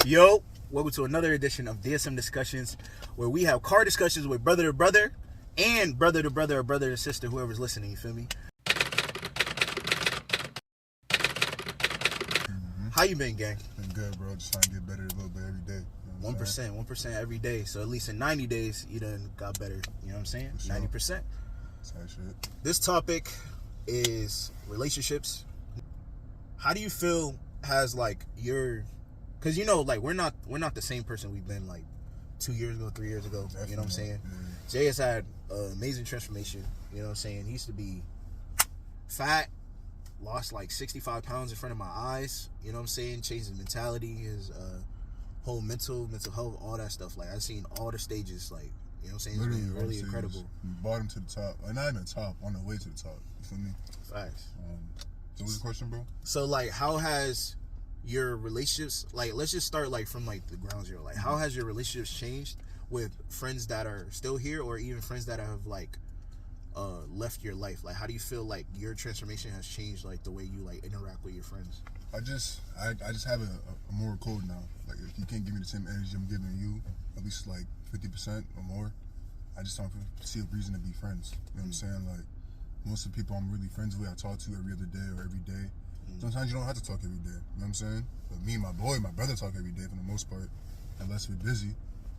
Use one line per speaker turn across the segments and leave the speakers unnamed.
Yo, welcome to another edition of DSM Discussions, where we have car discussions with brother to brother and brother to brother or brother to sister, whoever's listening, you feel me? How you been, gang?
Been good, bro. Just trying to get better a little bit every day. You know
1% every day. So at least in 90 days, you done got better. You know what I'm saying?
For sure.
90%.
That's how shit.
This topic is relationships. How do you feel has like your... Because, you know, like, we're not the same person we've been, like, 2 years ago, 3 years ago.
Definitely.
You know what I'm saying?
Yeah.
Jay has had an amazing transformation. You know what I'm saying? He used to be fat, lost, like, 65 pounds in front of my eyes. You know what I'm saying? Changed his mentality, his whole mental health, all that stuff. Like, I've seen all the stages, like, you know what I'm saying? It's been really incredible.
From bottom to the top. Like, not even the top, on the way to the top. You feel me?
Facts.
So what's the question, bro?
So, like, how has your relationships, like, let's just start like from like the ground zero, like how has your relationships changed with friends that are still here or even friends that have like left your life? Like, how do you feel like your transformation has changed, like the way you like interact with your friends?
I just have a moral code now. Like, if you can't give me the same energy I'm giving you, at least like 50% or more, I just don't see a reason to be friends. You know what I'm saying? Like, most of the people I'm really friends with, I talk to every other day or every day. Sometimes you don't have to talk every day, you know what I'm saying? But me and my brother talk every day for the most part, unless we're busy.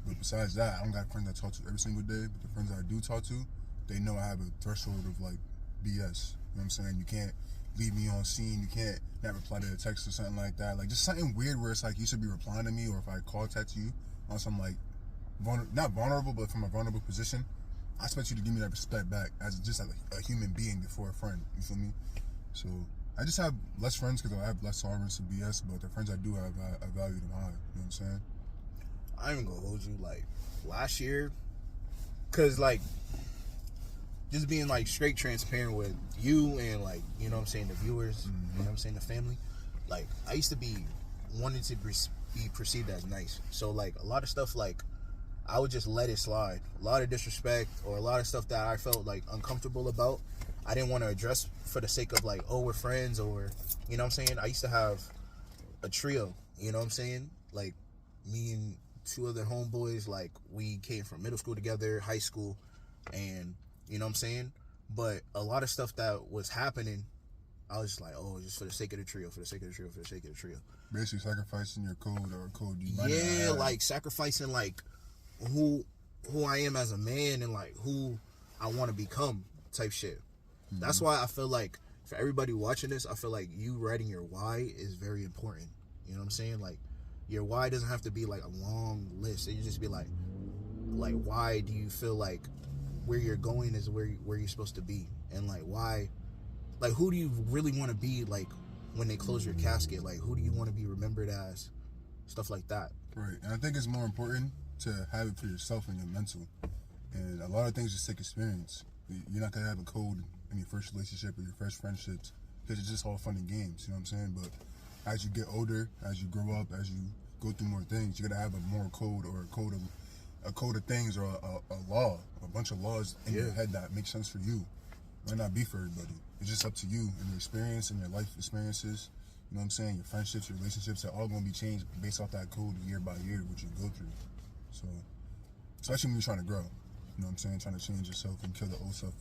But besides that, I don't got friends I talk to every single day, but the friends I do talk to, they know I have a threshold of like BS, you know what I'm saying? You can't leave me on scene, you can't not reply to a text or something like that. Like, just something weird where it's like you should be replying to me, or if I call text you on some like, not vulnerable, but from a vulnerable position, I expect you to give me that respect back as just like a human being before a friend, you feel me? So I just have less friends because I have less tolerance to BS, but the friends I do have, I value them high. You know what I'm saying?
I ain't gonna hold you, like, last year, because, like, just being, like, straight transparent with you and, like, you know what I'm saying, the viewers, you know what I'm saying, the family, like, I used to be wanting to be perceived as nice. So, like, a lot of stuff, like, I would just let it slide. A lot of disrespect or a lot of stuff that I felt, like, uncomfortable about, I didn't want to address for the sake of like, oh, we're friends, or, you know what I'm saying? I used to have a trio, you know what I'm saying? Like, me and two other homeboys, like, we came from middle school together, high school, and, you know what I'm saying? But a lot of stuff that was happening, I was just like, oh, just for the sake of the trio, for the sake of the trio, for the sake of the trio.
Basically sacrificing your code or a code you might not
Yeah,
have.
like sacrificing like who I am as a man and like who I want to become type shit. That's why I feel like for everybody watching this, I feel like you writing your why is very important. You know what I'm saying? Like, your why doesn't have to be like a long list. It just be like why do you feel like where you're going is where you're supposed to be, and like why, like who do you really want to be, like when they close your casket, like who do you want to be remembered as, stuff like that.
Right, and I think it's more important to have it for yourself and your mental. And a lot of things just take experience. You're not gonna have a code in your first relationship or your first friendships because it's just all fun and games, you know what I'm saying? But as you get older, as you grow up, as you go through more things, you gotta have a moral code or a code of things or a law, a bunch of laws in your head that make sense for you. It might not be for everybody. It's just up to you and your experience and your life experiences. You know what I'm saying? Your friendships, your relationships are all gonna be changed based off that code year by year, what you go through. So, especially when you're trying to grow. You know what I'm saying? Trying to change yourself and kill the old stuff,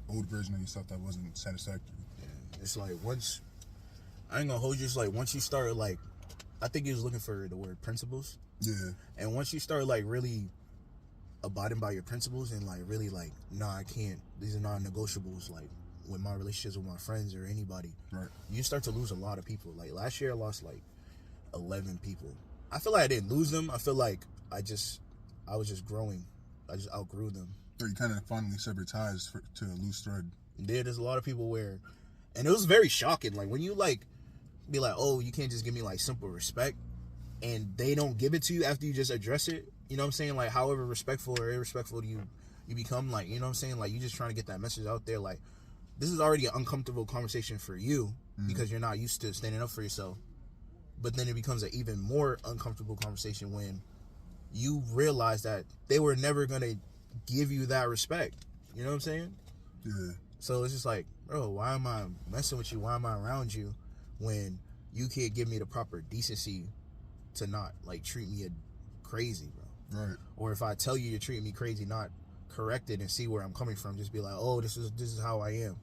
old version of yourself that wasn't satisfactory.
Yeah, it's like once, I ain't gonna hold you, it's like once you start like, I think you was looking for the word principles.
Yeah.
And once you start like really abiding by your principles and like really like, nah, I can't, these are non-negotiables, like with my relationships with my friends or anybody.
Right.
You start to lose a lot of people. Like last year I lost like 11 people. I feel like I didn't lose them. I feel like I was just growing. I just outgrew them.
Or you kind of finally severed ties to a loose thread.
There's a lot of people where, and it was very shocking. Like when you like be like, oh, you can't just give me like simple respect, and they don't give it to you after you just address it. You know what I'm saying? Like however respectful or irrespectful you become, like, you know what I'm saying? Like you just trying to get that message out there. Like this is already an uncomfortable conversation for you because you're not used to standing up for yourself. But then it becomes an even more uncomfortable conversation when you realize that they were never going to give you that respect. You know what I'm saying?
Yeah.
So it's just like, bro, why am I messing with you? Why am I around you when you can't give me the proper decency to not like treat me crazy, bro.
Right.
Or if I tell you you're treating me crazy, not correct it and see where I'm coming from. Just be like, oh, this is how I am.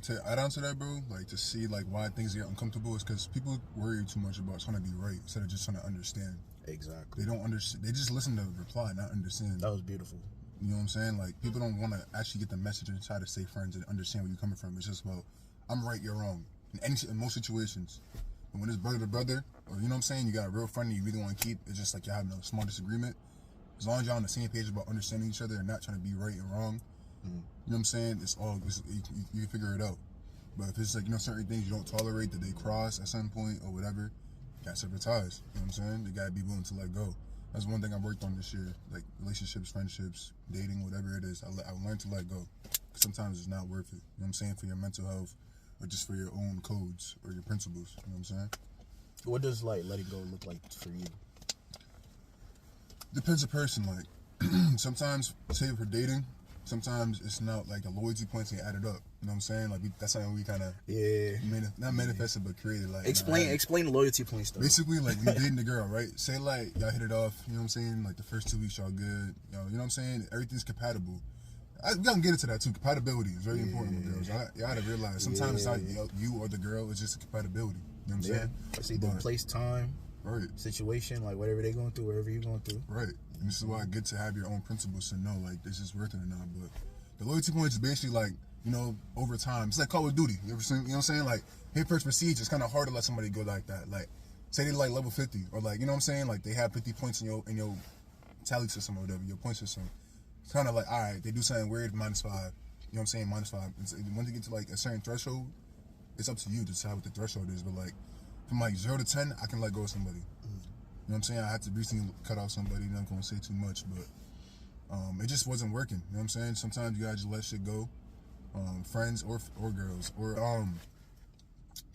To add on to that, bro, like to see like why things get uncomfortable is because people worry too much about trying to be right instead of just trying to understand.
Exactly.
They don't understand. They just listen to the reply, not understand.
That was beautiful.
You know what I'm saying? Like people don't want to actually get the message and try to stay friends and understand where you're coming from. It's just about I'm right, you're wrong. In most situations, and when it's brother to brother, or you know what I'm saying, you got a real friend that you really want to keep. It's just like you're having a small disagreement. As long as you're on the same page about understanding each other and not trying to be right and wrong, you know what I'm saying? You can figure it out. But if it's like, you know, certain things you don't tolerate that they cross at some point or whatever, you got separate ties. You know what I'm saying? You gotta be willing to let go. That's one thing I worked on this year, like relationships, friendships, dating, whatever it is. I learned to let go. Sometimes it's not worth it. You know what I'm saying? For your mental health, or just for your own codes or your principles. You know what I'm saying?
What does like letting go look like for you?
Depends on the person. Like sometimes, say for dating, sometimes it's not like the loyalty points ain't added up. You know what I'm saying? Like that's something we kind of not manifested but created. Like
explain the loyalty points though.
Basically, like you dating the girl, right? Say like y'all hit it off. You know what I'm saying? Like the first 2 weeks y'all good. You know what I'm saying? Everything's compatible. We gotta get into that too. Compatibility is very important with girls. Y'all gotta realize sometimes it's not you or the girl. It's just a compatibility. You know what I'm saying?
It's either place, time,
right,
situation, like whatever they're going through, wherever you're going through.
Right. And this is why it's good to have your own principles to know like this is worth it or not. But the loyalty points is basically like, you know, over time. It's like Call of Duty. You ever seen? You know what I'm saying? Like hit first procedure. It's kind of hard to let somebody go like that. Like say they like level 50 or like, you know what I'm saying? Like they have 50 points in your tally system or whatever, your point system. It's kind of like, all right, they do something weird, -5. You know what I'm saying? -5. And so once you get to like a certain threshold, it's up to you to decide what the threshold is. But like from like 0 to 10, I can let go of somebody. You know what I'm saying? I had to recently cut off somebody. I'm not gonna say too much, but it just wasn't working. You know what I'm saying? Sometimes you gotta just let shit go. Friends or girls or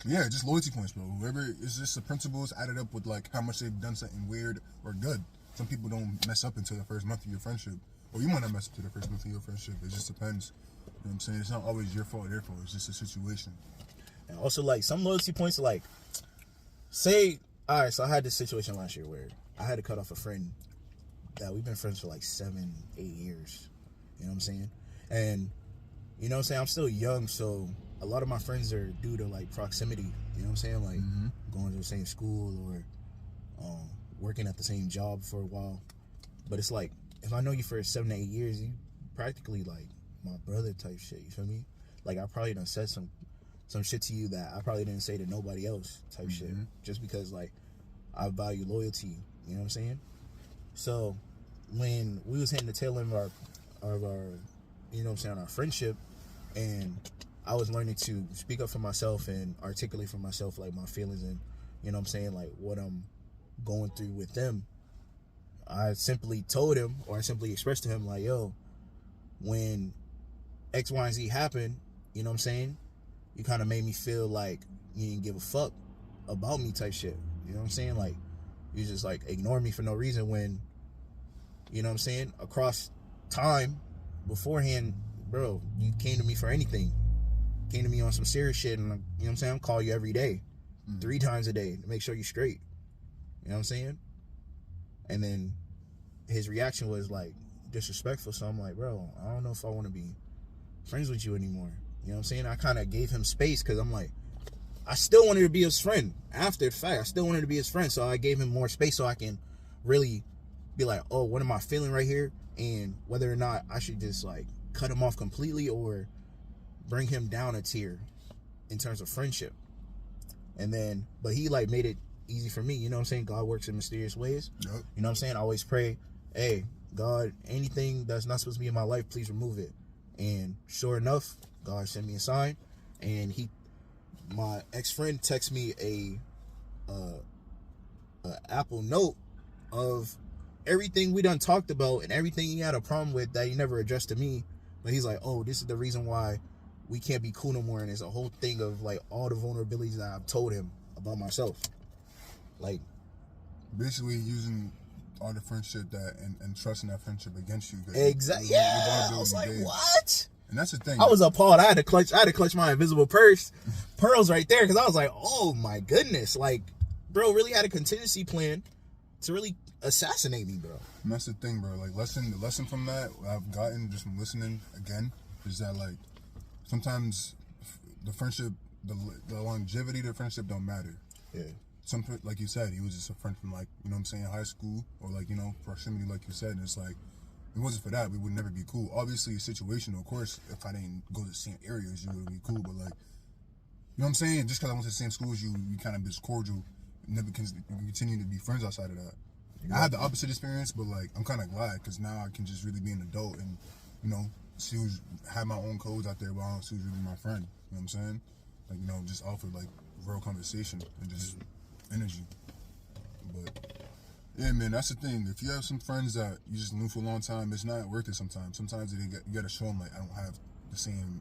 just loyalty points, bro. Whoever, it's just the principles added up with like how much they've done something weird or good. Some people don't mess up until the first month of your friendship. Or you might not mess up to the first month of your friendship. It just depends. You know what I'm saying? It's not always your fault or their fault. It's just a situation.
And also, like, some loyalty points are like, say, all right, so I had this situation last year where I had to cut off a friend that we've been friends for like 7, 8 years. You know what I'm saying? And, you know what I'm saying? I'm still young, so a lot of my friends are due to, like, proximity. You know what I'm saying? Like, going to the same school or working at the same job for a while. But it's like, if I know you for 7 to 8 years, you practically like my brother type shit. You feel me? Like I probably done said some shit to you that I probably didn't say to nobody else type shit. Just because like I value loyalty. You know what I'm saying? So when we was hitting the tail end of our you know what I'm saying, our friendship, and I was learning to speak up for myself and articulate for myself like my feelings and you know what I'm saying, like what I'm going through with them. I simply told him, or I simply expressed to him, like, yo, when X, Y, and Z happened, you know what I'm saying? You kind of made me feel like you didn't give a fuck about me type shit. You know what I'm saying? Like, you just, like, ignore me for no reason when, you know what I'm saying? Across time, beforehand, bro, you came to me for anything. Came to me on some serious shit, and, you know what I'm saying? I'll call you every day, 3 times a day to make sure you're straight. You know what I'm saying? And then his reaction was like disrespectful. So I'm like, bro, I don't know if I want to be friends with you anymore. You know what I'm saying? I kind of gave him space because I'm like, I still wanted to be his friend. After the fact, I still wanted to be his friend. So I gave him more space so I can really be like, oh, what am I feeling right here? And whether or not I should just like cut him off completely or bring him down a tier in terms of friendship. And then, but he like made it easy for me, you know what I'm saying? God works in mysterious ways.
Yep.
You know what I'm saying? I always pray, hey, God, anything that's not supposed to be in my life, please remove it. And sure enough, God sent me a sign, and my ex-friend texted me a Apple Note of everything we done talked about and everything he had a problem with that he never addressed to me. But he's like, oh, this is the reason why we can't be cool no more. And it's a whole thing of like all the vulnerabilities that I've told him about myself. Like,
basically using all the friendship that and trusting that friendship against you.
Exactly. Yeah. I was like, what?
And that's the thing.
I was appalled. I had to clutch my invisible pearls right there because I was like, oh my goodness. Like, bro really had a contingency plan to really assassinate me, bro.
And that's the thing, bro. Like, the lesson from that I've gotten just from listening again is that, like, sometimes the friendship, the longevity of the friendship don't matter.
Yeah.
Like you said, he was just a friend from, like, you know what I'm saying, high school, or, like, you know, proximity, like you said. And it's like, if it wasn't for that, we would never be cool. Obviously, it's situational. Of course, if I didn't go to the same areas, you would be cool. But, like, you know what I'm saying? Just because I went to the same school as you, we kind of just cordial. Never continue to be friends outside of that. Exactly. I had the opposite experience, but, like, I'm kind of glad because now I can just really be an adult and, you know, have my own codes out there, but I don't see who's really my friend. You know what I'm saying? Like, you know, just offer, like, real conversation and just energy. But yeah, man, that's the thing. If you have some friends that you just knew for a long time, it's not worth it sometimes. Sometimes you gotta show them, like, I'm not the same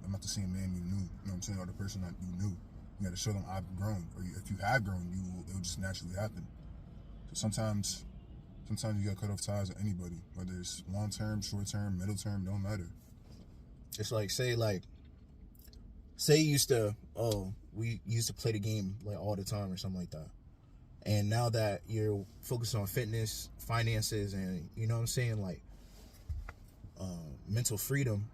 man you knew. You know what I'm saying? Or the person that you knew. You gotta show them I've grown. Or if you have grown, it'll just naturally happen. So sometimes you gotta cut off ties with anybody, whether it's long term, short term, middle term, don't matter.
It's like, say we used to play the game like all the time or something like that. And now that you're focused on fitness, finances, and, you know what I'm saying, like, mental freedom,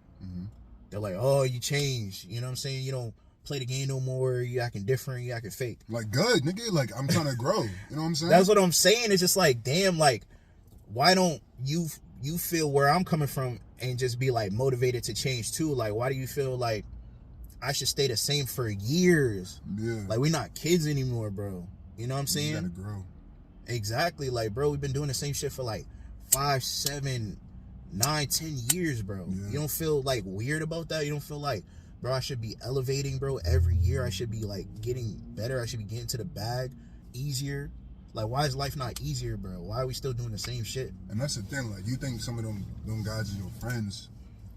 they're like, oh, you changed. You know what I'm saying? You don't play the game no more. You acting different. You acting fake.
Like, good, nigga. Like, I'm trying to grow. You know what I'm saying?
That's what I'm saying. It's just like, damn, like, why don't you feel where I'm coming from and just be, like, motivated to change, too? Like, why do you feel like I should stay the same for years?
Yeah.
Like, we're not kids anymore, bro. You know what I'm saying?
You gotta grow.
Exactly. Like, bro, we've been doing the same shit for like 5, 7, 9, 10 years, bro. Yeah. You don't feel like weird about that? You don't feel like, bro, I should be elevating, bro, every year? I should be like getting better. I should be getting to the bag easier. Like, why is life not easier, bro? Why are we still doing the same shit?
And that's the thing. Like, you think some of them guys are your friends.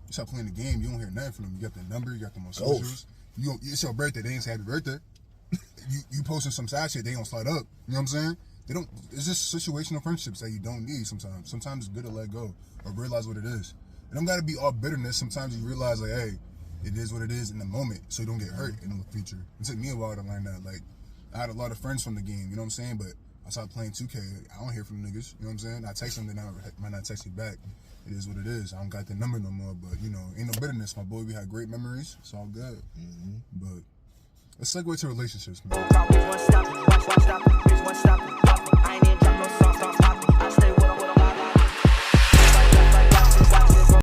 You start playing the game, you don't hear nothing from them. You got their number, you got them on socials. It's your birthday, they ain't say happy birthday. You posting some side shit, they don't slide up. You know what I'm saying? They don't. It's just situational friendships that you don't need sometimes. Sometimes it's good to let go or realize what it is. It don't gotta be all bitterness. Sometimes you realize, like, hey, it is what it is in the moment, so you don't get hurt in the future. It took me a while to learn that. Like, I had a lot of friends from the game, you know what I'm saying? But I started playing 2K. I don't hear from niggas. You know what I'm saying? I text them, then I might not text you back. It is what it is. I don't got the number no more, but, you know, ain't no bitterness, my boy. We had great memories. It's all good. But let's segue to relationships, man.